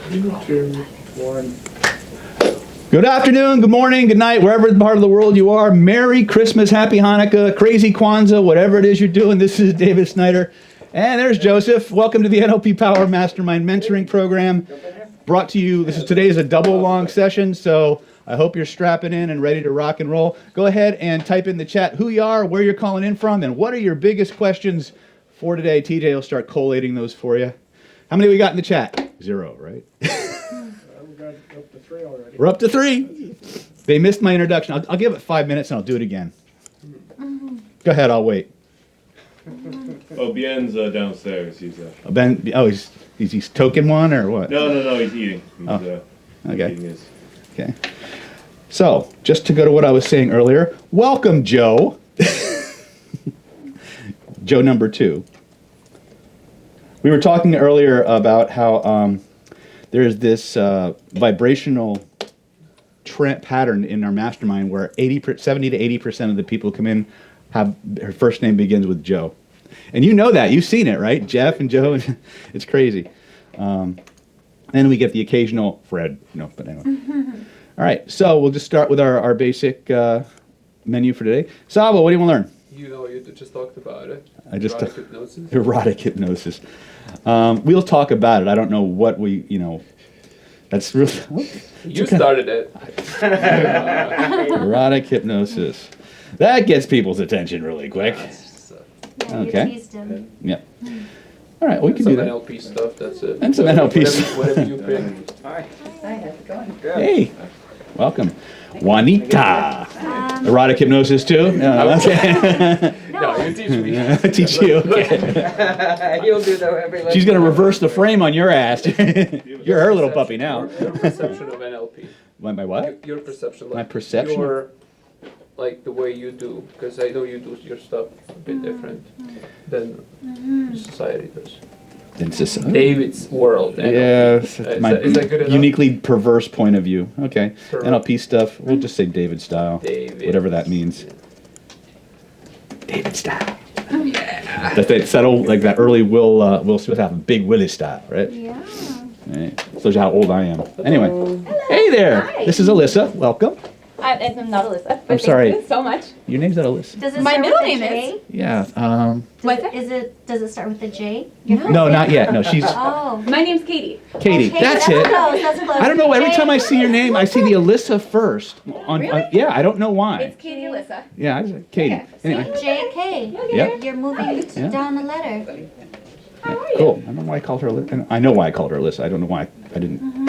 2, 1. Good afternoon, good morning, good night, wherever part of the world you are. Merry Christmas, Happy Hanukkah, Crazy Kwanzaa, whatever it is you're doing. This is David Snyder. And there's Joseph. Welcome to the NLP Power Mastermind Mentoring Program. Brought to you, today is a double long session, so I hope you're strapping in and ready to rock and roll. Go ahead and type in the chat who you are, where you're calling in from, and what are your biggest questions for today. TJ will start collating those for you. How many we got in the chat? 0, right? We got up to 3 already. We're up to 3. They missed my introduction. I'll give it 5 minutes and I'll do it again. Go ahead, I'll wait. Oh, Bien's downstairs. He's Ben, he's token one or what? No, he's eating. He's, Okay. eating his. Okay. So, just to go to what I was saying earlier, welcome, Joe. Joe number 2. We were talking earlier about how there's this vibrational pattern in our mastermind where 70 to 80% of the people come in have her first name begins with Joe. And you know that. You've seen it, right? Jeff and Joe. It's crazy. Then we get the occasional Fred. No, but anyway. All right. So we'll just start with our basic menu for today. Sabo, what do you want to learn? You just talked about it. Erotic hypnosis. Erotic hypnosis. We'll talk about it. I don't know what that's really... You started it. Erotic hypnosis. That gets people's attention really quick. Okay. Yeah. All right, we can do that. Some NLP stuff, that's it. And some NLP stuff. Whatever you pick. Hi, how's it going? Good. Hey, welcome. Juanita. Erotic hypnosis too? No, okay. No, you teach me. I teach you. Okay. You'll do that every She's going to reverse the frame on your ass. You're her little puppy now. Your perception of NLP. My what? Your perception. My perception? Like the way you do, because I know you do your stuff a bit different than society does. In society. David's world. NLP. Yeah, my is that good enough? uniquely perverse point of view. Okay. Sure. NLP stuff, we'll just say David style. David. Whatever that means. David style. Yeah. That's that subtle, like that early Will Smith have a big Willie style, right? Yeah. Right. Shows you how old I am. Anyway. Hey there. Hi. This is Alyssa. Welcome. I'm not Alyssa. But I'm sorry. Thank you so much. Your name's not Alyssa. Does it My start middle with a name J? Yeah. Does it start with a J? No, not yet. No, she's Oh. My name's Katie. Katie. Okay, That's that's it. close, that's close. I don't know. Every J. time I see your name, I see the Alyssa first. Really? Yeah, I don't know why. It's Katie Alyssa. Yeah, I just, Katie. Yeah. Anyway. J.K. Yeah. You're moving down a letter. How are you? Cool. I don't know why I called her Alyssa. I know why I called her Alyssa. I don't know why I didn't.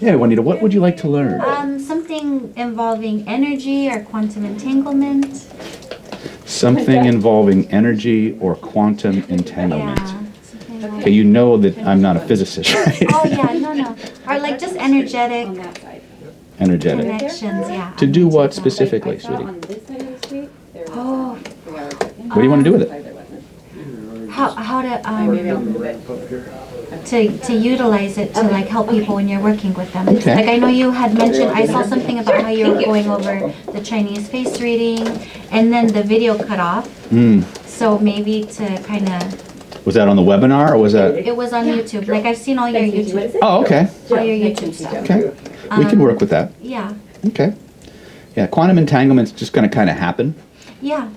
Yeah, Juanita, what would you like to learn? Something involving energy or quantum entanglement. Something involving energy or quantum entanglement. Yeah. something like Okay, you know that I'm not a physicist, right? Oh yeah, no. Or like just energetic On that side. Energetic. connections, yeah. To do what Something like that. specifically, I saw sweetie? on this side of the street, there was Oh. 3 hours. What do you want to do with it? There wasn't. How Maybe I'll to move it. Up here. to utilize it to like help people when you're working with them. Okay. Like I know you had mentioned, I saw something about how you were going over the Chinese face reading, and then the video cut off. So maybe to kind of, Was that on the webinar or was that? it was on YouTube. Like I've seen all your YouTube, Oh, okay. all your YouTube stuff. Okay. We can work with that. Yeah, Okay. Yeah, quantum entanglement's just going to kind of happen. yeah.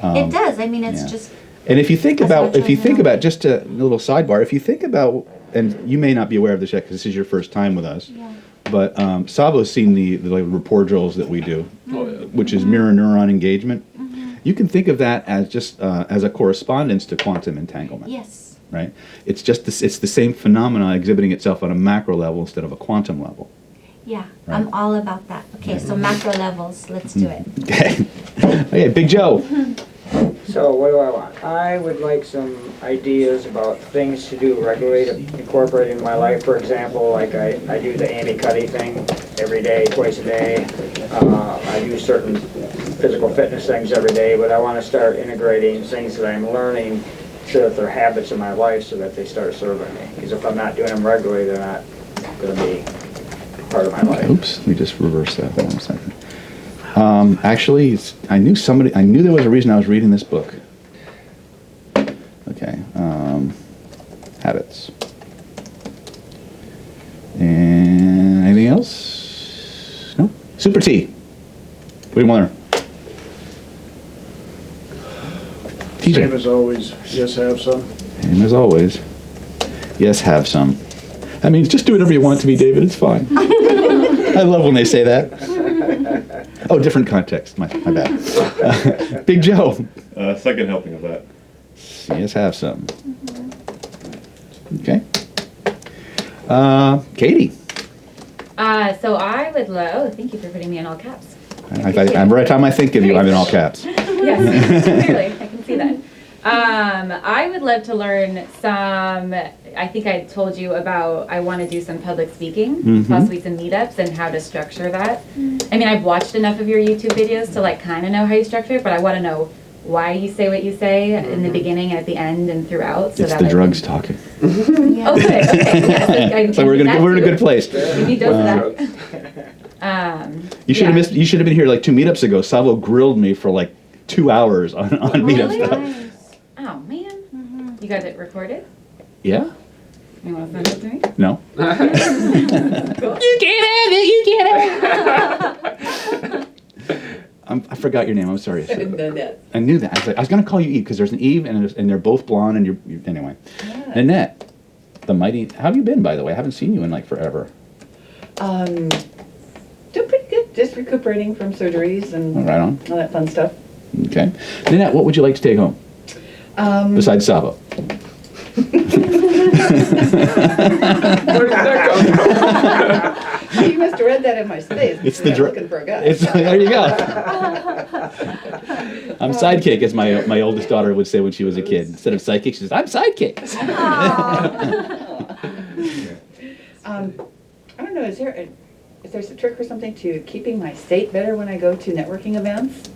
It does. I mean, it's yeah. just. And if you think That's about, what I know. just a little sidebar, if you think about, and you may not be aware of this yet because this is your first time with us, Yeah. but Sabo's seen the rapport drills that we do, Oh, yeah. which is mirror-neuron engagement. You can think of that as just as a correspondence to quantum entanglement, Yes. right? It's just it's the same phenomena exhibiting itself on a macro level instead of a quantum level. Yeah. Right. I'm all about that. Okay, so macro levels. Let's do it. Okay. Okay, Big Joe. So what do I want? I would like some ideas about things to do regularly to incorporate in my life. For example, like I do the Andy Cuddy thing every day, twice a day. I do certain physical fitness things every day, but I want to start integrating things that I'm learning so that they're habits in my life so that they start serving me. Because if I'm not doing them regularly, they're not going to be part of my life. Oops, let me just reverse that. Hold on a second. Actually, I knew there was a reason I was reading this book. Okay, habits. else? No? Super T. What do you want to learn? Same TJ. as always, yes, have some. Same as always. Yes, have some. That means just do whatever you want to me, David. It's fine. I love when they say that. Oh, different context. My bad. Big Joe. Second helping of that. Yes, have some. Okay. Katie. So I would love, thank you for putting me in all caps. Every time I think of you, I'm in all caps. Yes, clearly, I can see that. I would love to learn some, I think I told you about, I want to do some public speaking, possibly some meetups and how to structure that. I mean, I've watched enough of your YouTube videos to like kind of know how you structure it, but I want to know why you say what you say in the beginning and at the end and throughout. So It's that the drugs talking. Yeah. Okay, yes. So we're in a good place. If he does that. You should have You should have been here like 2 meetups ago. Salvo grilled me for like 2 hours on meetup really? stuff. Nice. Oh, man. You got it recorded? Yeah? You want to send it to me? No. You can't have it. You can't have it. I forgot your name. I'm sorry. Nanette. I knew that. I was gonna call you Eve because there's an Eve and they're both blonde and you're anyway. Nanette, the mighty. How have you been, by the way? I haven't seen you in like forever. Doing pretty good. Just recuperating from surgeries and Right on. all that fun stuff. Okay. Nanette, what would you like to take home besides Sabo? Where did that come from? You must have read that in my space. It's because the I'm looking for a guy. It's there you go. I'm sidekick, as my oldest daughter would say when she was a kid. Instead of sidekick, she says, "I'm sidekick." I don't know. Is there a trick or something to keeping my state better when I go to networking events?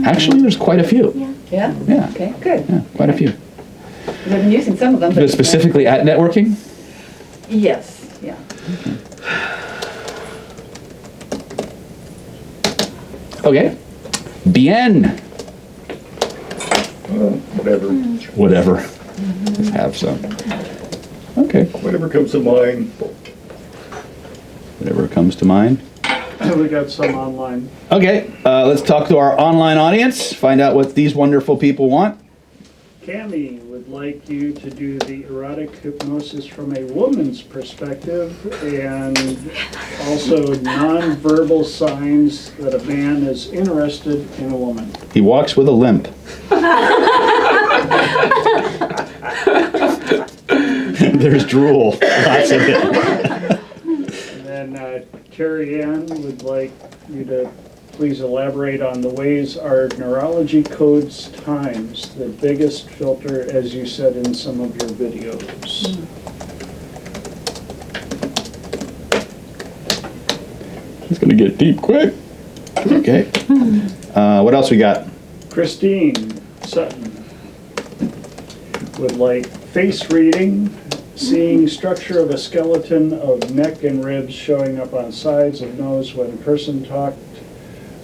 Actually, there's quite a few. Yeah. Yeah. Okay. Good. Yeah, quite a few. 'Cause I've been using some of them. But specifically at networking? Yes. Yeah. Okay. Bien. Whatever. Whatever. Just have some. Okay. Whatever comes to mind. Whatever comes to mind. We got some online. Okay. Let's talk to our online audience. Find out what these wonderful people want. Cami would like you to do the erotic hypnosis from a woman's perspective and also nonverbal signs that a man is interested in a woman. He walks with a limp. There's drool. Lots of it. And then Carrie Ann would like you to please elaborate on the ways our neurology codes times, the biggest filter, as you said in some of your videos. It's gonna get deep quick. Okay. What else we got? Christine Sutton would like face reading, seeing structure of a skeleton of neck and ribs showing up on sides of nose when a person talked.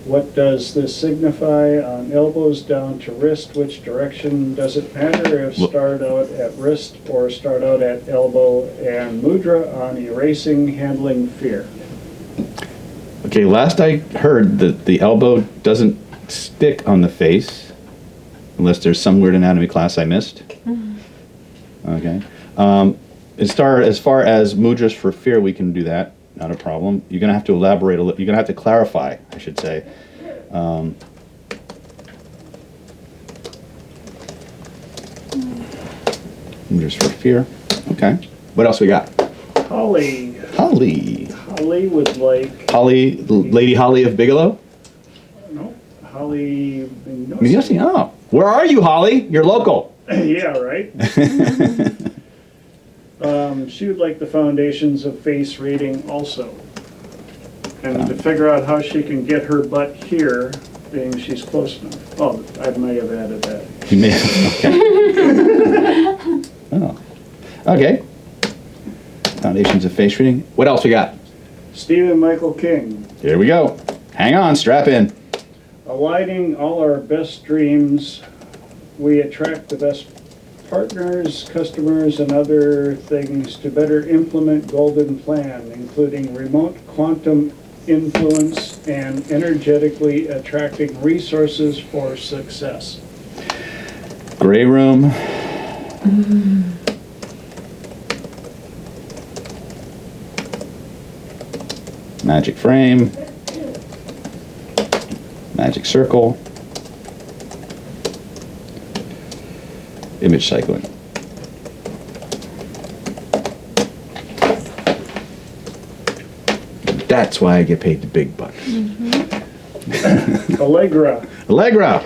What does this signify on elbows down to wrist? Which direction does it matter if start out at wrist or start out at elbow? And mudra on erasing, handling fear. Okay, last I heard that the elbow doesn't stick on the face unless there's some weird anatomy class I missed. Okay. As far as mudras for fear, we can do that. Not a problem. You're gonna have to elaborate a little. You're gonna have to clarify, I should say. Mudras for fear. Okay. What else we got? Holly. Holly. Holly would like, Holly, Lady Holly of Bigelow. no, Holly Yes. Oh, where are you, Holly? You're local. Yeah, right. She would like the foundations of face reading also. And to figure out how she can get her butt here, being she's close enough. Oh, I might have added that. You may have. Okay. Oh. Okay. Foundations of face reading. What else we got? Stephen Michael King. Here we go. Hang on, strap in. Aligning all our best dreams, we attract the best partners, customers, and other things to better implement Golden Plan, including remote quantum influence and energetically attracting resources for success. Gray room. Magic frame. Magic circle. Image cycling. That's why I get paid the big bucks. Allegra, Allegra,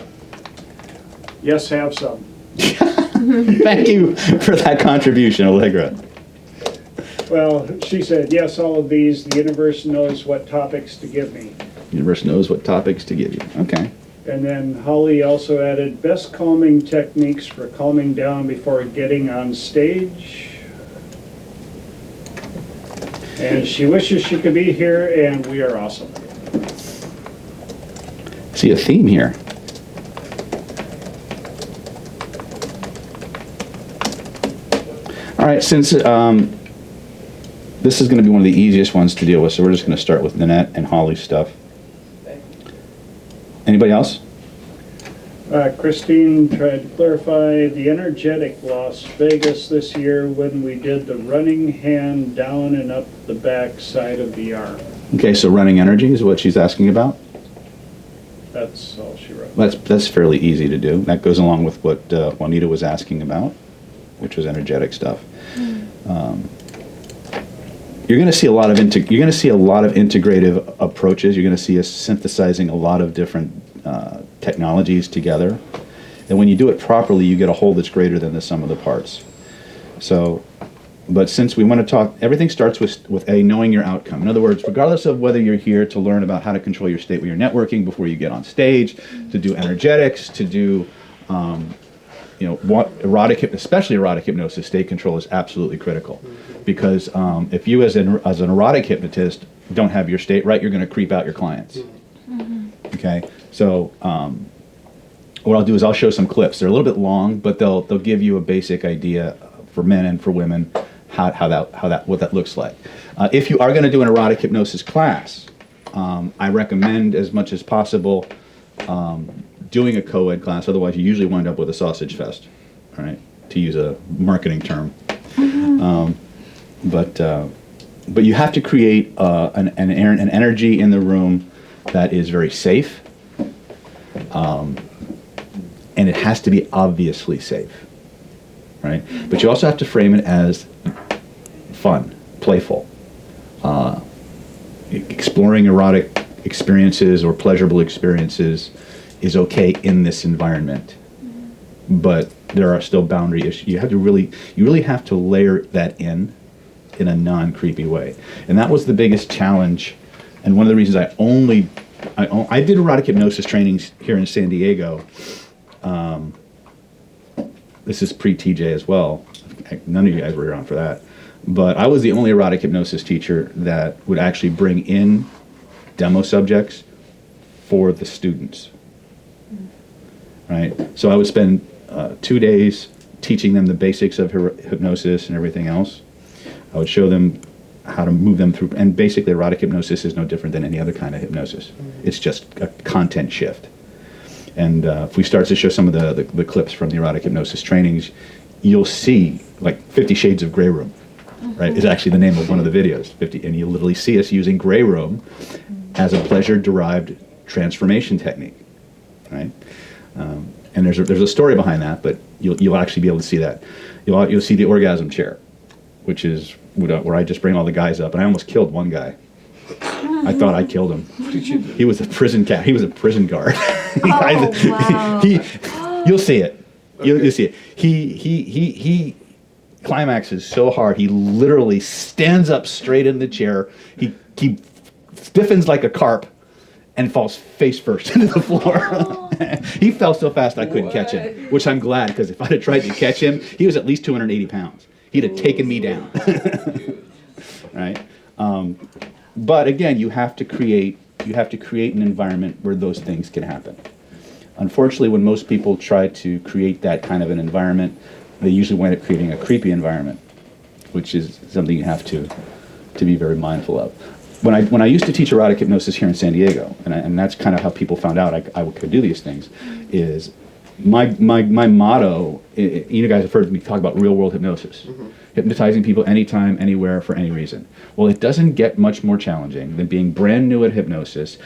yes, have some. thank you for that contribution, Allegra. Well, she said, yes, all of these, the universe knows what topics to give me. Universe knows what topics to give you. Okay. And then Holly also added, best calming techniques for calming down before getting on stage. And she wishes she could be here, and we are awesome. See a theme here. All right, since this is going to be one of the easiest ones to deal with, so we're just going to start with Nanette and Holly's stuff. Anybody else? Christine tried to clarify the energetic Las Vegas this year when we did the running hand down and up the back side of the arm. Okay, so running energy is what she's asking about. That's all she wrote. That's fairly easy to do. That goes along with what Juanita was asking about, which was energetic stuff. You're going to see a lot of integrative approaches. You're going to see us synthesizing a lot of different technologies together, and when you do it properly, you get a whole that's greater than the sum of the parts. So, but since we want to talk, everything starts with knowing your outcome. In other words, regardless of whether you're here to learn about how to control your state when you're networking before you get on stage, to do energetics, to do what especially erotic hypnosis, state control is absolutely critical, because if you as an erotic hypnotist don't have your state right, you're going to creep out your clients. Okay, so what I'll do is I'll show some clips. They're a little bit long, but they'll give you a basic idea for men and for women what that looks like. If you are going to do an erotic hypnosis class, I recommend as much as possible doing a co-ed class. Otherwise, you usually wind up with a sausage fest, all right, to use a marketing term. But you have to create an energy in the room that is very safe, and it has to be obviously safe, right? But you also have to frame it as fun, playful, exploring erotic experiences or pleasurable experiences is okay in this environment, but there are still boundary issues. You really have to layer that in a non-creepy way, and that was the biggest challenge. And one of the reasons I did erotic hypnosis trainings here in San Diego. This is pre-TJ as well. None of you guys were around for that. But I was the only erotic hypnosis teacher that would actually bring in demo subjects for the students. Right? So I would spend 2 days teaching them the basics of hypnosis and everything else. I would show them how to move them through, and basically erotic hypnosis is no different than any other kind of hypnosis. It's just a content shift. And if we start to show some of the clips from the erotic hypnosis trainings, you'll see like 50 Shades of Grey Room, right? Is actually the name of one of the videos. 50, and you literally see us using Grey Room as a pleasure-derived transformation technique, right? And there's a story behind that, but you'll actually be able to see that. You'll see the orgasm chair, which is where I just bring all the guys up, and I almost killed one guy. I thought I killed him. What did you do? He was a prison cat. He was a prison guard. Oh, wow. You'll see it. You'll see it. He climaxes so hard. He literally stands up straight in the chair. He stiffens like a carp and falls face first into the floor. He fell so fast I couldn't catch him, which I'm glad, because if I'd have tried to catch him, he was at least 280 pounds. He'd have taken me down. Right? But again, you have to create an environment where those things can happen. Unfortunately, when most people try to create that kind of an environment, they usually wind up creating a creepy environment, which is something you have to be very mindful of. When I used to teach erotic hypnosis here in San Diego, and that's kind of how people found out I could do these things, is my motto, you guys have heard me talk about real world hypnosis. Hypnotizing people anytime, anywhere, for any reason. Well, it doesn't get much more challenging than being brand new at hypnosis,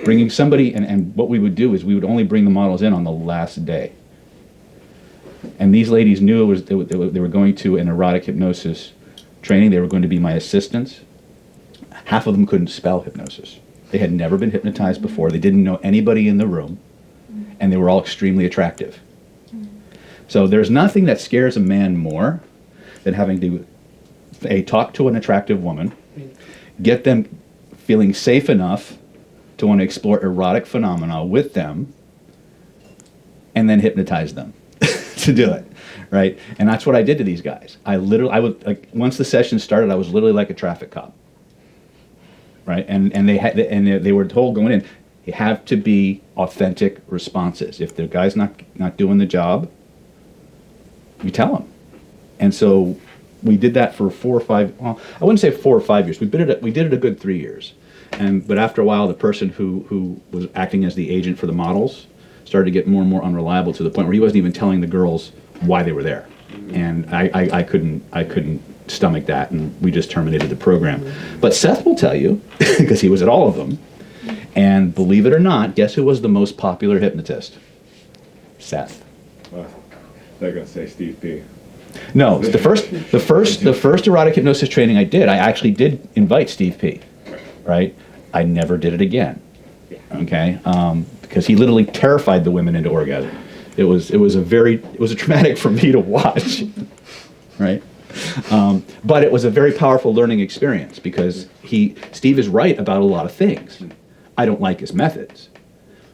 bringing somebody, and what we would do is we would only bring the models in on the last day. And these ladies knew they were going to an erotic hypnosis training. They were going to be my assistants. Half of them couldn't spell hypnosis. They had never been hypnotized before. They didn't know anybody in the room, and they were all extremely attractive. So there's nothing that scares a man more than having to talk to an attractive woman, get them feeling safe enough to want to explore erotic phenomena with them, and then hypnotize them to do it, right? And that's what I did to these guys. I would, like, once the session started, I was literally like a traffic cop, right? And they were told going in, you have to be authentic responses. If the guy's not doing the job, you tell him. And so we did that for 4 or 5, well, I wouldn't say 4 or 5 years. We did it a good 3 years. But after a while, the person who was acting as the agent for the models started to get more and more unreliable, to the point where he wasn't even telling the girls why they were there. And I couldn't stomach that, and we just terminated the program. But Seth will tell you, because he was at all of them, and believe it or not, guess who was the most popular hypnotist? Seth. They're gonna say Steve P. No, the first erotic hypnosis training I did, I actually did invite Steve P. Right? I never did it again. Okay, because he literally terrified the women into orgasm. It was a traumatic for me to watch. Right? But it was a very powerful learning experience, because Steve is right about a lot of things. I don't like his methods.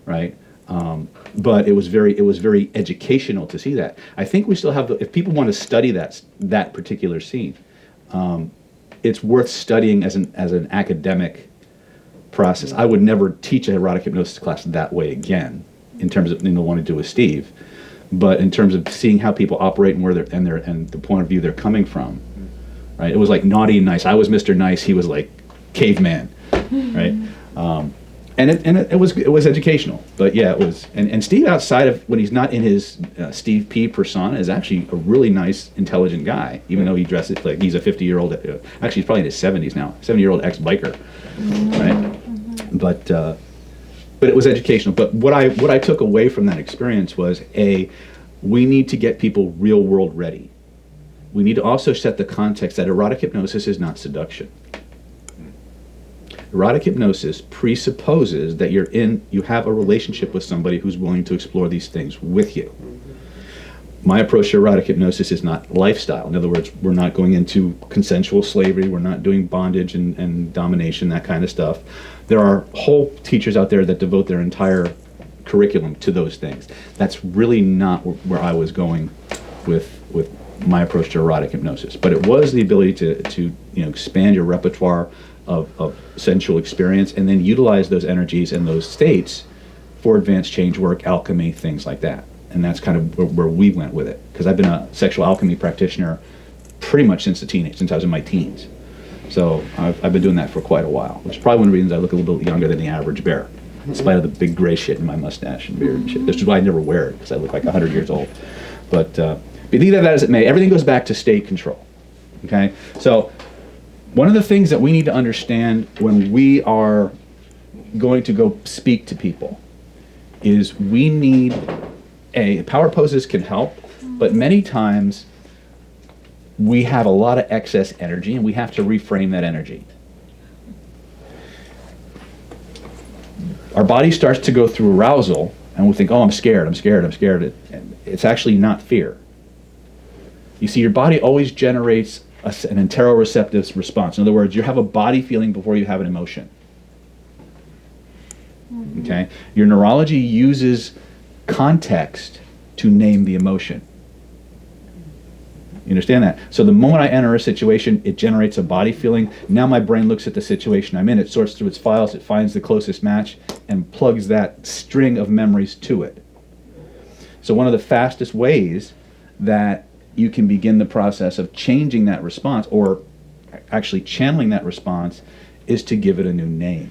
Right? But it was very educational to see that. I think we still have, if people want to study that particular scene, it's worth studying as an academic process. I would never teach an erotic hypnosis class that way again, in terms of want to do with Steve, but in terms of seeing how people operate and where they're and the point of view they're coming from. Right? It was like naughty and nice. I was Mr. Nice. He was like caveman. Right? And it was educational, but yeah, it was. And Steve, outside of when he's not in his Steve P persona, is actually a really nice, intelligent guy. Even though he dresses like he's a 50-year-old. Actually, he's probably in his 70s now. 70-year-old ex-biker, right? But it was educational. But what I took away from that experience was we need to get people real world ready. We need to also set the context that erotic hypnosis is not seduction. Erotic hypnosis presupposes that you have a relationship with somebody who's willing to explore these things with you. My approach to erotic hypnosis is not lifestyle. In other words, we're not going into consensual slavery, we're not doing bondage and domination, that kind of stuff. There are whole teachers out there that devote their entire curriculum to those things. That's really not where I was going with my approach to erotic hypnosis. But it was the ability to expand your repertoire of sensual experience, and then utilize those energies and those states for advanced change work, alchemy, things like that. And that's kind of where we went with it, because I've been a sexual alchemy practitioner pretty much since I was in my teens. So I've been doing that for quite a while, which is probably one of the reasons I look a little bit younger than the average bear, in spite of the big gray shit in my mustache and beard and shit. This is why I never wear it, because I look like 100 years old. But be that as it may, everything goes back to state control. Okay? So one of the things that we need to understand when we are going to go speak to people is we need power poses can help, but many times we have a lot of excess energy and we have to reframe that energy. Our body starts to go through arousal and we think, oh, I'm scared. And it's actually not fear. You see, your body always generates an interoceptive response. In other words, you have a body feeling before you have an emotion. Okay? Your neurology uses context to name the emotion. You understand that? So the moment I enter a situation, it generates a body feeling. Now my brain looks at the situation I'm in, it sorts through its files, it finds the closest match, and plugs that string of memories to it. So one of the fastest ways that you can begin the process of changing that response, or actually channeling that response, is to give it a new name.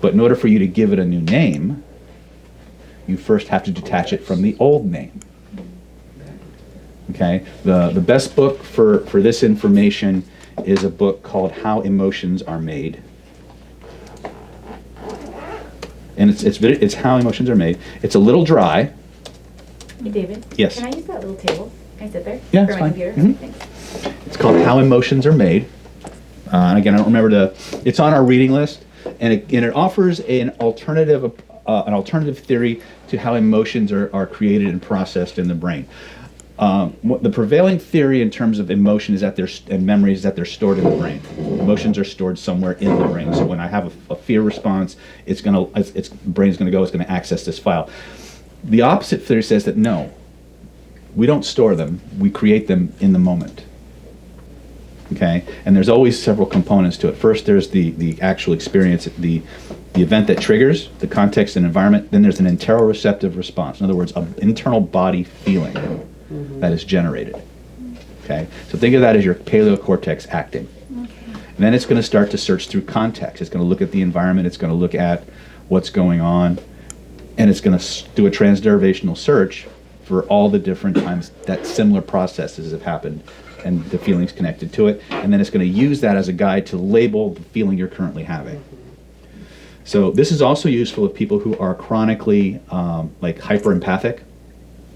But in order for you to give it a new name, you first have to detach it from the old name. Okay? The best book for this information is a book called How Emotions Are Made. And it's How Emotions Are Made. It's a little dry. Hey, David. Yes. Can I use that little table? Can I sit there? Yeah, For it's my fine. computer? Mhm. Thanks. It's called How Emotions Are Made. And again, I don't remember it's on our reading list, and it offers an alternative theory to how emotions are created and processed in the brain. What the prevailing theory in terms of emotion is and memory is that they're stored in the brain. Emotions are stored somewhere in the brain. So when I have a fear response, it's brain's gonna go, it's gonna access this file. The opposite theory says that no, we don't store them, we create them in the moment. Okay, and there's always several components to it. First, there's the actual experience, the event that triggers, the context and environment. Then there's an interoceptive response. In other words, an internal body feeling that is generated. Okay, so think of that as your paleocortex acting. And then it's going to start to search through context. It's going to look at the environment. It's going to look at what's going on, and it's going to do a transderivational search for all the different times that similar processes have happened and the feelings connected to it, and then it's going to use that as a guide to label the feeling you're currently having. So this is also useful with people who are chronically like hyper-empathic,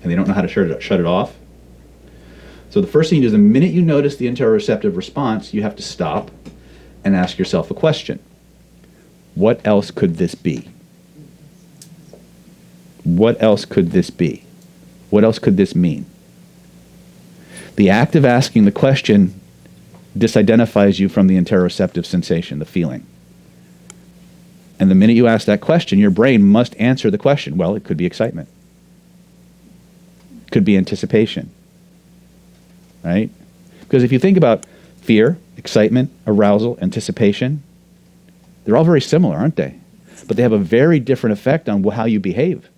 and they don't know how to shut it off. So the first thing you do is the minute you notice the interoceptive response, you have to stop and ask yourself a question. What else could this be? What else could this be? What else could this mean? The act of asking the question disidentifies you from the interoceptive sensation, the feeling. And the minute you ask that question, your brain must answer the question. Well, it could be excitement. It could be anticipation. Right? Because if you think about fear, excitement, arousal, anticipation, they're all very similar, aren't they? But they have a very different effect on how you behave.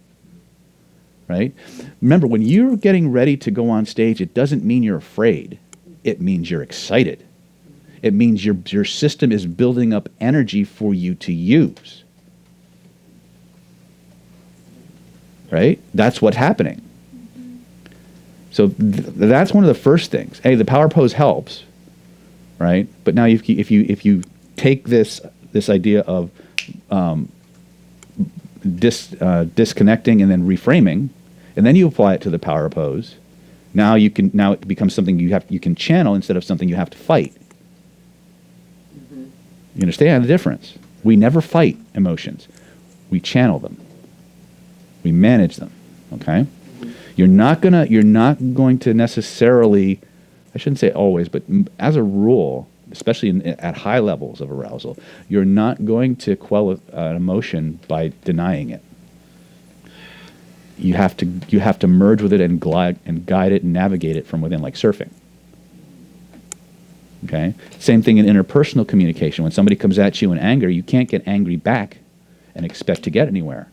Right? Remember, when you're getting ready to go on stage, it doesn't mean you're afraid. It means you're excited. It means your system is building up energy for you to use. Right? That's what's happening. So that's one of the first things. Hey, the power pose helps, right? But now if you take this idea of disconnecting and then reframing, and then you apply it to the power pose, now it becomes something you can channel instead of something you have to fight. You understand the difference? We never fight emotions. We channel them. We manage them. Okay? You're not going to necessarily, I shouldn't say always, but as a rule, especially at high levels of arousal, you're not going to quell an emotion by denying it. You have to merge with it and guide it and navigate it from within, like surfing. Okay? Same thing in interpersonal communication. When somebody comes at you in anger, you can't get angry back and expect to get anywhere.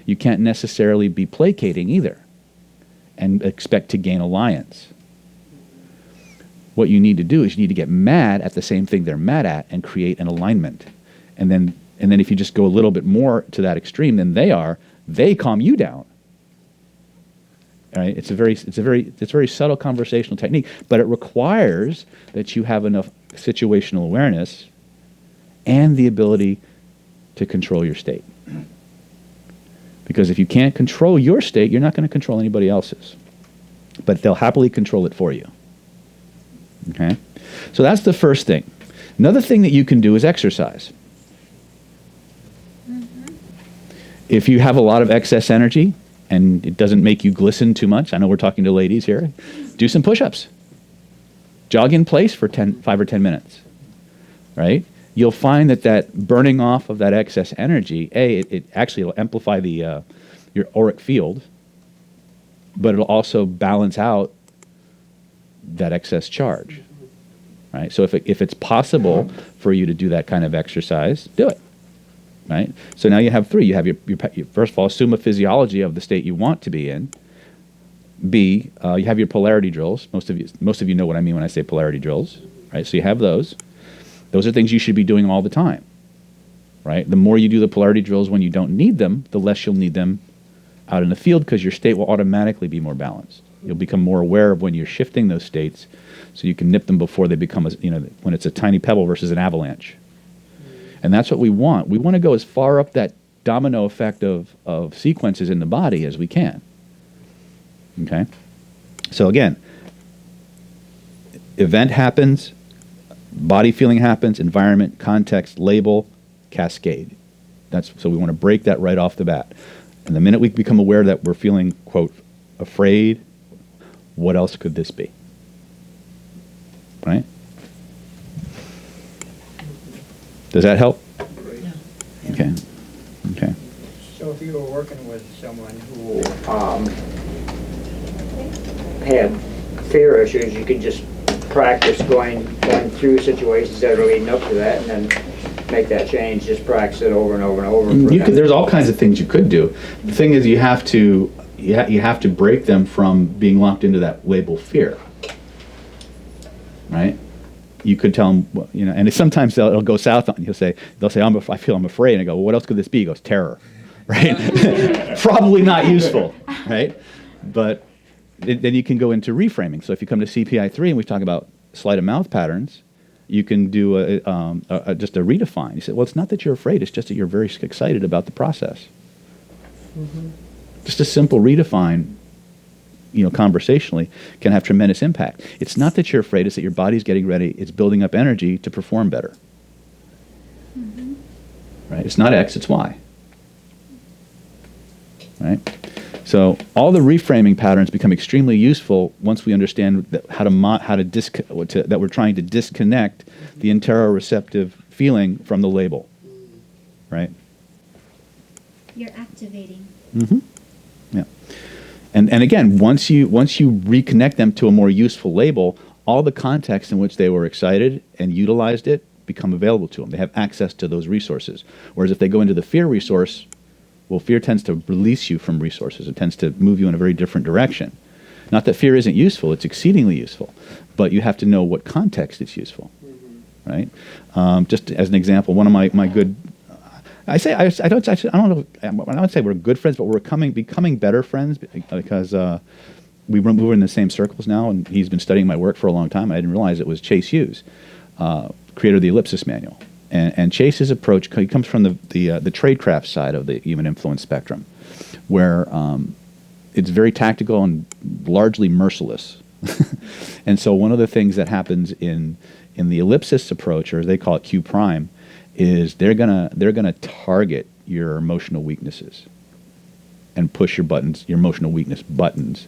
You can't necessarily be placating either and expect to gain alliance. What you need to do is you need to get mad at the same thing they're mad at and create an alignment. And then if you just go a little bit more to that extreme than they calm you down. All right? It's a very subtle conversational technique, but it requires that you have enough situational awareness and the ability to control your state. Because if you can't control your state, you're not going to control anybody else's. But they'll happily control it for you. Okay? So that's the first thing. Another thing that you can do is exercise. If you have a lot of excess energy and it doesn't make you glisten too much, I know we're talking to ladies here, do some push-ups. Jog in place for 5 or 10 minutes. Right? You'll find that burning off of that excess energy, it actually will amplify your auric field, but it'll also balance out that excess charge, right? So if it's possible for you to do that kind of exercise, do it, right? So now you have 3. You have your first of all, assume a physiology of the state you want to be in. B, you have your polarity drills. Most of you know what I mean when I say polarity drills, right? So you have those. Those are things you should be doing all the time, right? The more you do the polarity drills when you don't need them, the less you'll need them out in the field, because your state will automatically be more balanced. You'll become more aware of when you're shifting those states, so you can nip them before they become, when it's a tiny pebble versus an avalanche. And that's what we want. We want to go as far up that domino effect of sequences in the body as we can. Okay? So again, event happens, body feeling happens, environment, context, label, cascade. So we want to break that right off the bat. And the minute we become aware that we're feeling, quote, afraid, what else could this be? Right? Does that help? Okay. Okay. So if you were working with someone who had fear issues, you could just practice going through situations that are leading up to that, and then make that change. Just practice it over and over and over. There's all kinds of things you could do. The thing is, you have to break them from being locked into that label fear. Right? You could tell them, and sometimes it'll go south on you. They'll say, I feel I'm afraid. And I go, well, what else could this be? He goes, terror. Right? Probably not useful. Right? But then you can go into reframing. So if you come to CPI 3 and we talk about sleight of mouth patterns, you can do just a redefine. You say, well, it's not that you're afraid. It's just that you're very excited about the process. Mm-hmm. Just a simple redefine, conversationally, can have tremendous impact. It's not that you're afraid. It's that your body's getting ready. It's building up energy to perform better. Mm-hmm. Right? It's not X, it's Y. Right? So all the reframing patterns become extremely useful once we understand that that we're trying to disconnect the interoceptive feeling from the label. Right? You're activating. Mm-hmm. Yeah. And again, once you reconnect them to a more useful label, all the contexts in which they were excited and utilized it become available to them. They have access to those resources. Whereas if they go into the fear resource, well, fear tends to release you from resources. It tends to move you in a very different direction. Not that fear isn't useful; it's exceedingly useful. But you have to know what context it's useful, right? Just as an example, one of my good. I don't say we're good friends, but we're becoming better friends because we were in the same circles now, and he's been studying my work for a long time. I didn't realize it was Chase Hughes, creator of the Ellipsis Manual. And Chase's approach, he comes from the Tradecraft side of the human influence spectrum, where it's very tactical and largely merciless. And so one of the things that happens in the ellipsis approach, or as they call it Q prime, is they're gonna target your emotional weaknesses and push your emotional weakness buttons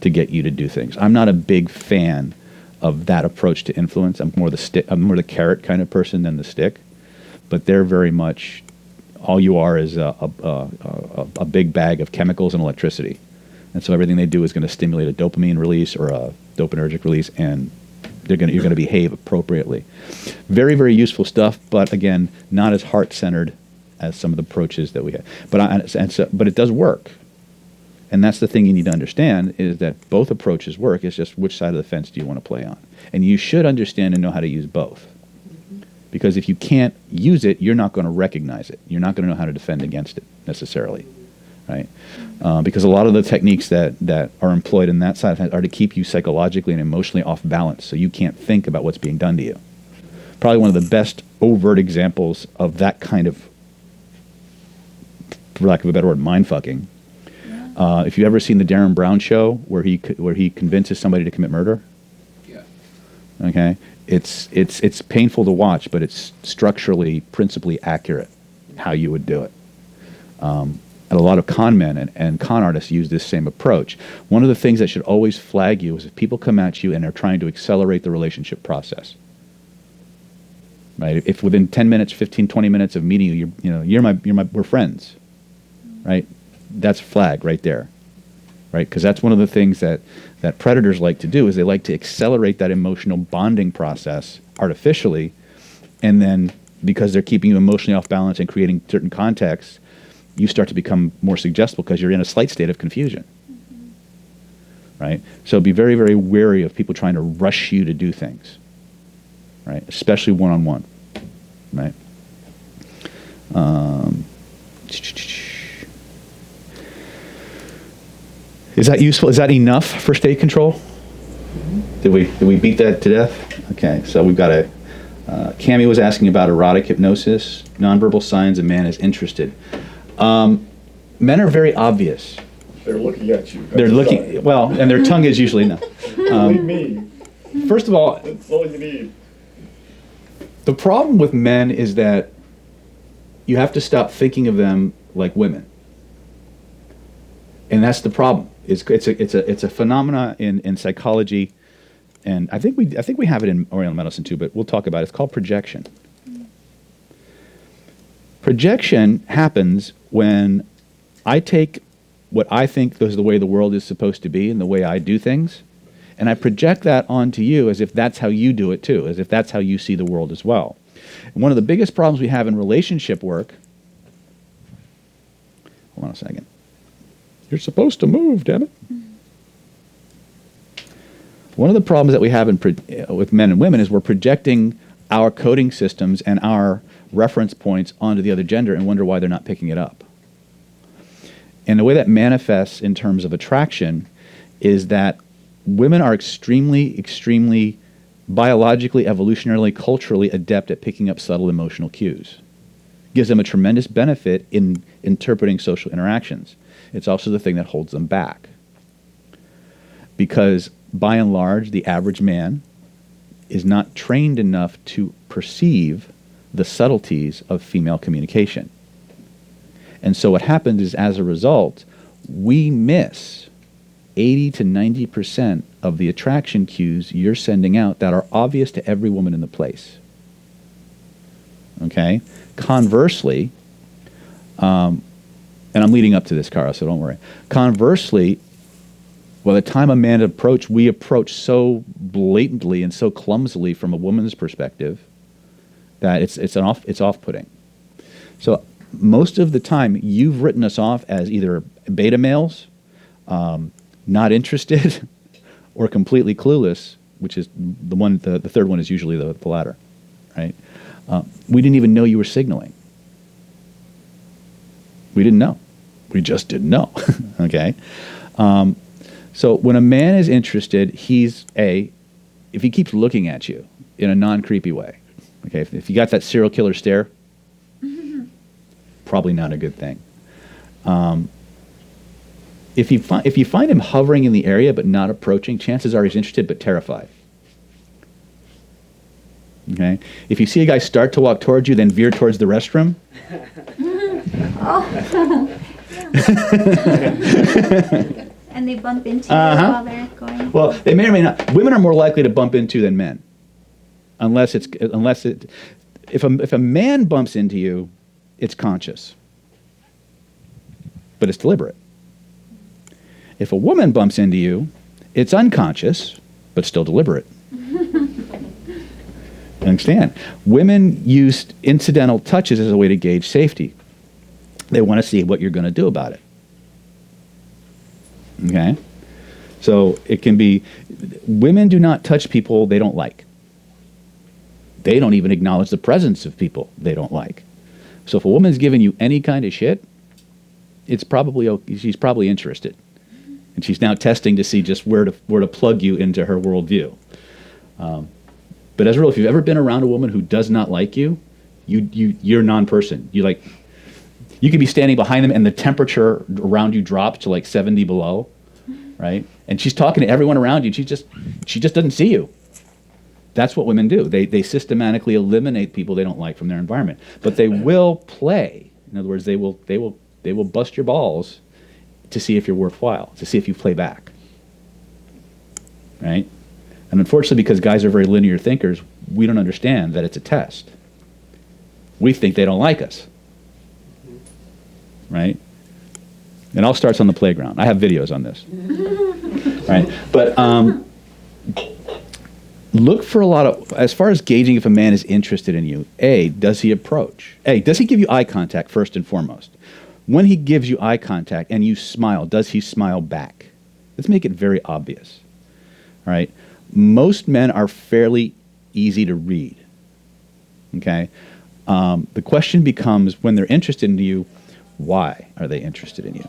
to get you to do things. I'm not a big fan of that approach to influence. I'm more the carrot kind of person than the stick. But they're very much, all you are is a big bag of chemicals and electricity. And so everything they do is going to stimulate a dopamine release or a dopaminergic release, and you're going to behave appropriately. Very, very useful stuff, but again, not as heart-centered as some of the approaches that we have. But it does work. And that's the thing you need to understand, is that both approaches work. It's just which side of the fence do you want to play on. And you should understand and know how to use both. Because if you can't use it, you're not going to recognize it. You're not going to know how to defend against it necessarily, right? Because a lot of the techniques that are employed in that side of the fence are to keep you psychologically and emotionally off balance, so you can't think about what's being done to you. Probably one of the best overt examples of that kind of, for lack of a better word, mind-fucking. If you've ever seen the Darren Brown show where he convinces somebody to commit murder, yeah. Okay, it's painful to watch, but it's structurally, principally accurate how you would do it. And a lot of con men and con artists use this same approach. One of the things that should always flag you is if people come at you and are trying to accelerate the relationship process. Right? If within 10 minutes, 15, 20 minutes of meeting you, we're friends, right? That's a flag right there, right? Because that's one of the things that predators like to do, is they like to accelerate that emotional bonding process artificially, and then because they're keeping you emotionally off balance and creating certain contexts, you start to become more suggestible because you're in a slight state of confusion. Mm-hmm. right? So be very, very wary of people trying to rush you to do things, right? Especially one-on-one, right? Is that useful? Is that enough for state control? Did we beat that to death? Okay, so we've got Cami was asking about erotic hypnosis, nonverbal signs a man is interested. Men are very obvious. They're looking at you. They're looking, well, and their tongue is usually no. Believe me, First of all, that's all you need. the problem with men is that you have to stop thinking of them like women. And that's the problem. It's a phenomena in psychology, and I think we have it in Oriental medicine too, but we'll talk about it. It's called projection. Projection happens when I take what I think is the way the world is supposed to be and the way I do things, and I project that onto you as if that's how you do it too, as if that's how you see the world as well. And one of the biggest problems we have in relationship work, hold on a second. You're supposed to move, damn it. One of the problems that we have with men and women is we're projecting our coding systems and our reference points onto the other gender and wonder why they're not picking it up. And the way that manifests in terms of attraction is that women are extremely, extremely biologically, evolutionarily, culturally adept at picking up subtle emotional cues. Gives them a tremendous benefit in interpreting social interactions. It's also the thing that holds them back. Because by and large, the average man is not trained enough to perceive the subtleties of female communication. And so what happens is, as a result, we miss 80 to 90% of the attraction cues you're sending out that are obvious to every woman in the place. Okay? Conversely, and I'm leading up to this, Cara, so don't worry. Conversely, by the time a man approach, we approach so blatantly and so clumsily from a woman's perspective that it's off-putting. So most of the time, you've written us off as either beta males, not interested, or completely clueless, which is the third one is usually the latter, right? We didn't even know you were signaling. We didn't know. We just didn't know, okay? So when a man is interested, if he keeps looking at you in a non-creepy way, okay, if you got that serial killer stare, probably not a good thing. If you find him hovering in the area but not approaching, chances are he's interested but terrified. Okay? If you see a guy start to walk towards you, then veer towards the restroom. And they bump into you while they're going. Well, they may or may not. Women are more likely to bump into than men, if a man bumps into you, it's conscious, but it's deliberate. If a woman bumps into you, it's unconscious, but still deliberate. Understand? Women use incidental touches as a way to gauge safety. They want to see what you're going to do about it. Okay? So it can be, women do not touch people they don't like. They don't even acknowledge the presence of people they don't like. So if a woman's giving you any kind of shit, she's probably interested. And she's now testing to see just where to plug you into her worldview. But as a rule, if you've ever been around a woman who does not like you, you're a non-person. You could be standing behind them and the temperature around you drops to like 70 below, right? And she's talking to everyone around you. She just doesn't see you. That's what women do. They systematically eliminate people they don't like from their environment. But they will play. In other words, they will bust your balls to see if you're worthwhile, to see if you play back, right? And unfortunately, because guys are very linear thinkers, we don't understand that it's a test. We think they don't like us, right? It all starts on the playground. I have videos on this, right? But look for a lot of, as far as gauging if a man is interested in you, does he approach? Does he give you eye contact first and foremost? When he gives you eye contact and you smile, does he smile back? Let's make it very obvious. All right? Most men are fairly easy to read. Okay? The question becomes, when they're interested in you, why are they interested in you?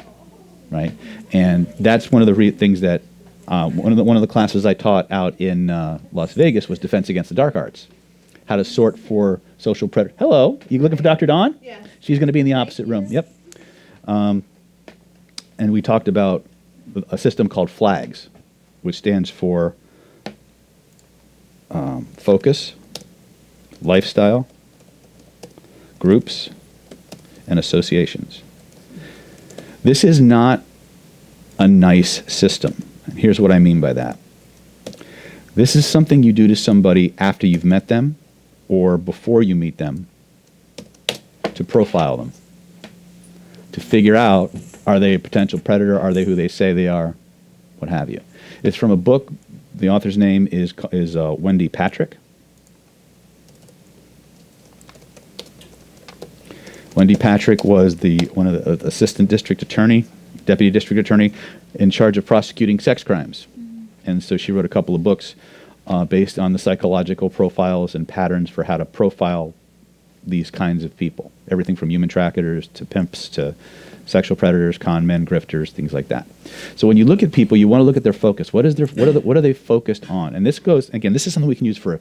Right? And that's one of the things that one of the classes I taught out in Las Vegas was Defense Against the Dark Arts. How to sort for social predator. Hello, you looking for Dr. Dawn? Yeah. She's going to be in the opposite room. Yep. And we talked about a system called FLAGS, which stands for focus, lifestyle, groups, and associations. This is not a nice system. And here's what I mean by that. This is something you do to somebody after you've met them or before you meet them to profile them, to figure out, are they a potential predator, are they who they say they are, what have you. It's from a book. The author's name is Wendy Patrick. Wendy Patrick was one of the assistant district attorney, deputy district attorney, in charge of prosecuting sex crimes. And so she wrote a couple of books based on the psychological profiles and patterns for how to profile these kinds of people. Everything from human traffickers to pimps to sexual predators, con men, grifters, things like that. So when you look at people, you want to look at their focus. What are they focused on? And this goes, again, this is something we can use for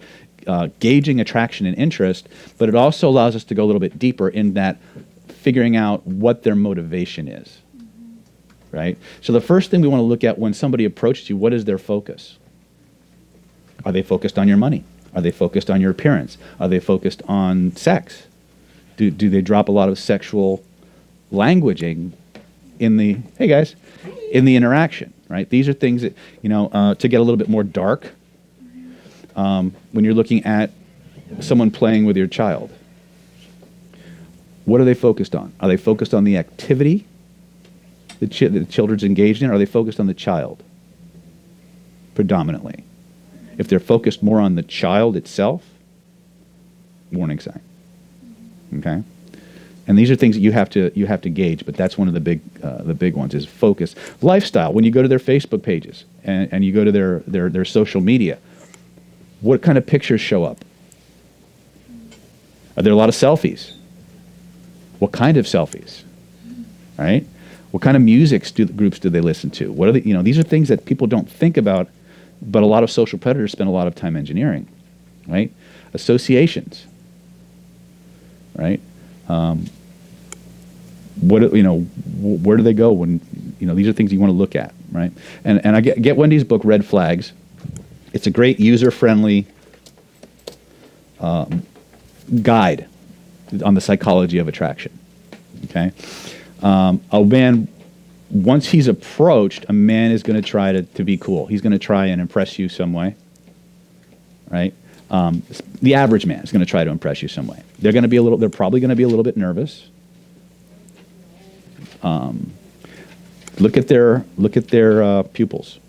gauging attraction and interest, but it also allows us to go a little bit deeper in that figuring out what their motivation is. Right? So the first thing we want to look at when somebody approaches you, what is their focus? Are they focused on your money? Are they focused on your appearance? Are they focused on sex? Do they drop a lot of sexual languaging in the, hey guys, in the interaction, right? These are things that, to get a little bit more dark, when you're looking at someone playing with your child, what are they focused on? Are they focused on the activity the children's engaged in? Or are they focused on the child predominantly? If they're focused more on the child itself, warning sign. Okay? And these are things that you have to gauge, but that's one of the big ones is focus. Lifestyle. When you go to their Facebook pages and you go to their social media, what kind of pictures show up? Are there a lot of selfies? What kind of selfies? Right? What kind of music groups do they listen to? What are these are things that people don't think about, but a lot of social predators spend a lot of time engineering, right? Associations, right? Where do they go when, these are things you want to look at, right? And I get Wendy's book, Red Flags. It's a great user-friendly guide on the psychology of attraction, okay? A man, once he's approached, a man is going to try to be cool. He's going to try and impress you some way, right? The average man is going to try to impress you some way. They're probably going to be a little bit nervous. Look at their pupils.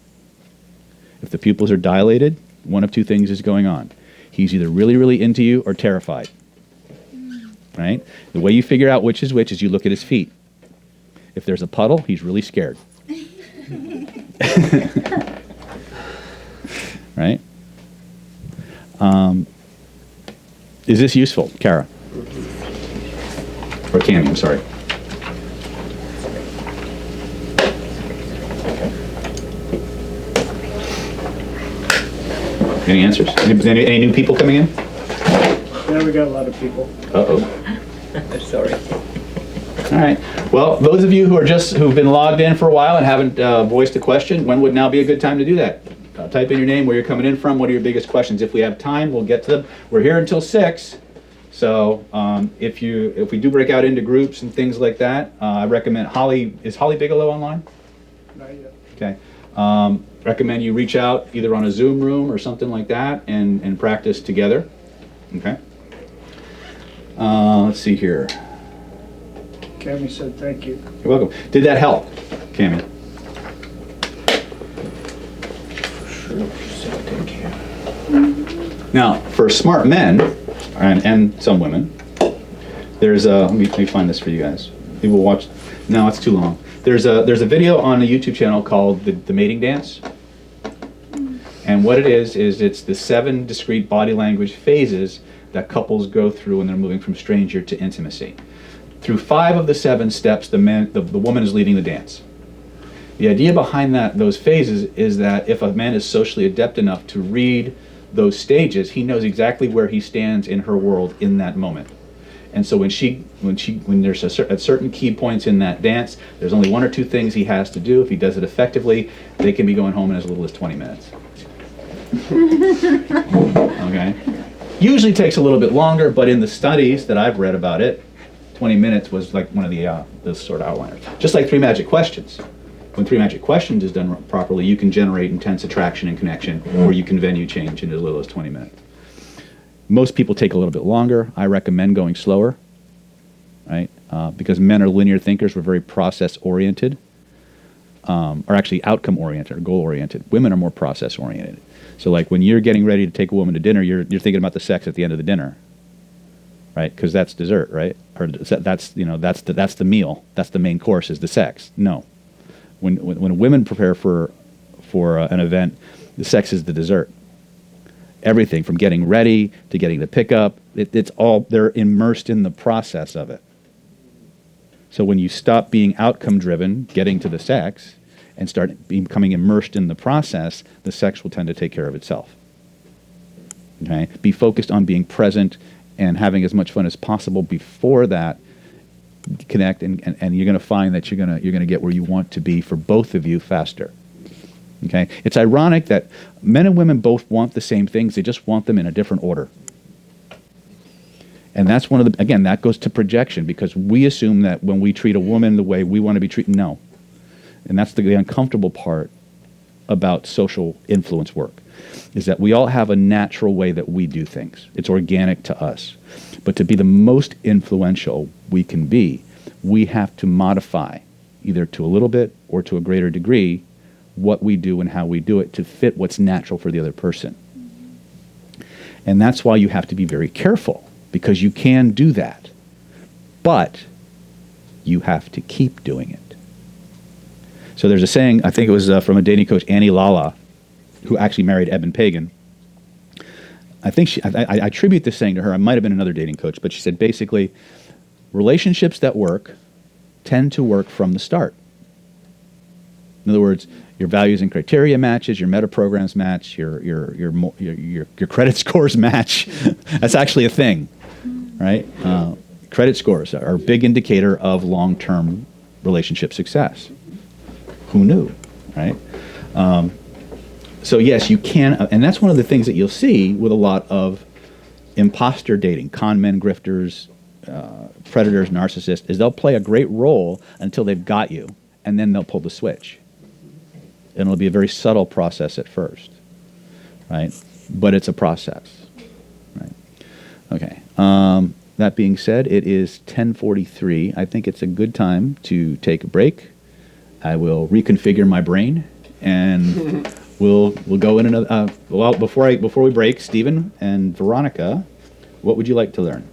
If the pupils are dilated, one of two things is going on. He's either really, really into you or terrified, right? The way you figure out which is you look at his feet. If there's a puddle, he's really scared. Right? Is this useful, Kara? Or Cammy, I'm sorry. Any answers? Any new people coming in? Yeah, we got a lot of people. Uh-oh. Sorry. All right. Well, those of you who've been logged in for a while and haven't voiced a question, when would now be a good time to do that? Type in your name, where you're coming in from, what are your biggest questions. If we have time, we'll get to them. We're here until 6, so if we do break out into groups and things like that, I recommend Holly. Is Holly Bigelow online? Not yet. Okay. Recommend you reach out either on a Zoom room or something like that and practice together. Okay. Let's see here. Cammy said thank you. You're welcome. Did that help, Cammy? Now, for smart men and some women, there's a. Let me find this for you guys. We will watch. No, it's too long. There's a video on a YouTube channel called the Mating Dance. And what it is it's the 7 discrete body language phases that couples go through when they're moving from stranger to intimacy. Through 5 of the 7 steps, the woman is leading the dance. The idea behind those phases is that if a man is socially adept enough to read those stages, he knows exactly where he stands in her world in that moment. And so when there's at certain key points in that dance, there's only 1 or 2 things he has to do. If he does it effectively, they can be going home in as little as 20 minutes. Okay? Usually takes a little bit longer, but in the studies that I've read about it, 20 minutes was like one of the sort of outliners. Just like 3 magic questions. When 3 magic questions is done properly, you can generate intense attraction and connection, or you can venue change in as little as 20 minutes. Most people take a little bit longer. I recommend going slower, right? Because men are linear thinkers. We're very process-oriented, or actually outcome-oriented or goal-oriented. Women are more process-oriented. So like when you're getting ready to take a woman to dinner, you're thinking about the sex at the end of the dinner, right? Because that's dessert, right? Or that's the meal. That's the main course is the sex. No. When women prepare for an event, the sex is the dessert. Everything from getting ready to getting the pickup, it's all, they're immersed in the process of it. So when you stop being outcome driven, getting to the sex, and start becoming immersed in the process, the sex will tend to take care of itself. Okay? Be focused on being present and having as much fun as possible before that. Connect, and you're going to find that you're going to get where you want to be for both of you faster. Okay? It's ironic that men and women both want the same things, they just want them in a different order. And that's one of the, again, that goes to projection, because we assume that when we treat a woman the way we want to be treated, no. And that's the uncomfortable part about social influence work, is that we all have a natural way that we do things. It's organic to us. But to be the most influential we can be, we have to modify, either to a little bit or to a greater degree, what we do and how we do it to fit what's natural for the other person. And that's why you have to be very careful, because you can do that, but you have to keep doing it. So there's a saying, I think it was from a dating coach, Annie Lala, who actually married Eben Pagan. I think I attribute this saying to her. I might have been another dating coach, but she said basically, relationships that work tend to work from the start. In other words, your values and criteria matches, your meta programs match, your credit scores match. That's actually a thing, right? Credit scores are a big indicator of long-term relationship success. Who knew, right? So yes, you can, and that's one of the things that you'll see with a lot of imposter dating, con men, grifters, predators, narcissists, is they'll play a great role until they've got you, and then they'll pull the switch. And it'll be a very subtle process at first, right? But it's a process, right? Okay. That being said, it is 10:43. I think it's a good time to take a break. I will reconfigure my brain, and we'll go in another. Well, before we break, Stephen and Veronica, what would you like to learn?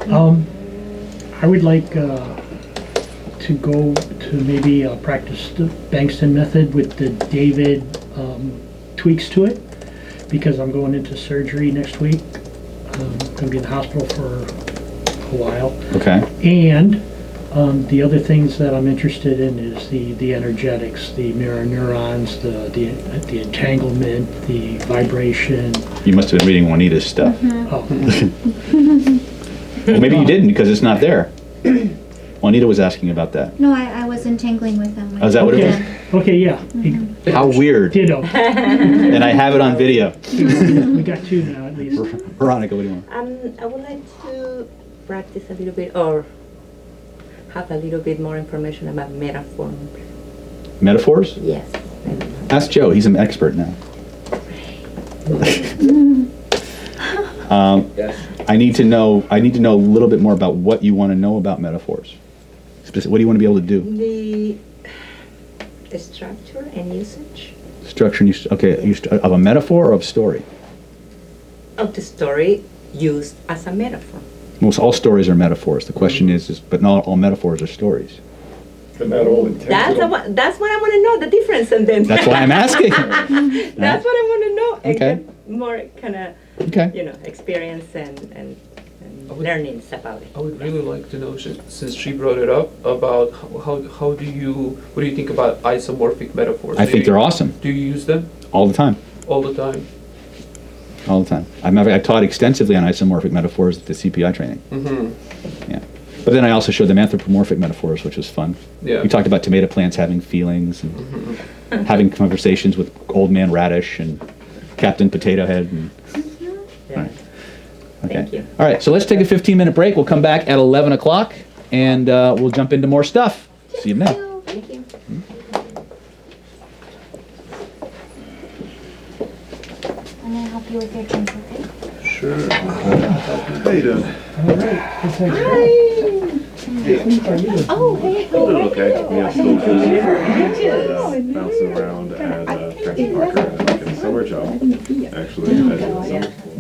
I would like to go to maybe practice the Bankston method with the David tweaks to it, because I'm going into surgery next week. I'm going to be in the hospital for a while. Okay. And the other things that I'm interested in is the energetics, the mirror neurons, the entanglement, the vibration. You must have been reading Juanita's stuff. Oh. Well, maybe you didn't, because it's not there. Juanita was asking about that. No, I was entangling with them. Oh, is that what it was? Okay, yeah. How weird. Ditto. And I have it on video. We got 2 now at least. Veronica, what do you want? I would like to practice a little bit, or have a little bit more information about metaphor. Metaphors? Yes. Ask Joe. He's an expert now. Yes. I need to know a little bit more about what you want to know about metaphors. What do you want to be able to do? The structure and usage. Structure and use. Okay, of a metaphor or of story? Of the story used as a metaphor. Most all stories are metaphors. The question is but not all metaphors are stories. But not all intentional. That's what I want to know, the difference, and then. That's why I'm asking. That's what I want to know. And Okay. get more kind of, Okay. experience and learnings about it. I would really like to know, since she brought it up, about what do you think about isomorphic metaphors? I think they're awesome. Do you use them All the time. all the time? All the time. I taught extensively on isomorphic metaphors at the CPI training. Mm-hmm. Yeah. But then I also showed them anthropomorphic metaphors, which was fun. Yeah. We talked about tomato plants having feelings and Mm-hmm. having conversations with Old Man Radish and Captain Potato Head. And, Yeah. Right. Okay. Thank you. All right, so let's take a 15-minute break. We'll come back at 11 o'clock, and we'll jump into more stuff. See you then. Thank you. I'm gonna help you with your drinks, okay? Sure. How you doing? Oh, hey. Doing okay. Yeah, still bouncing around at Francis Parker, like in a summer job, actually.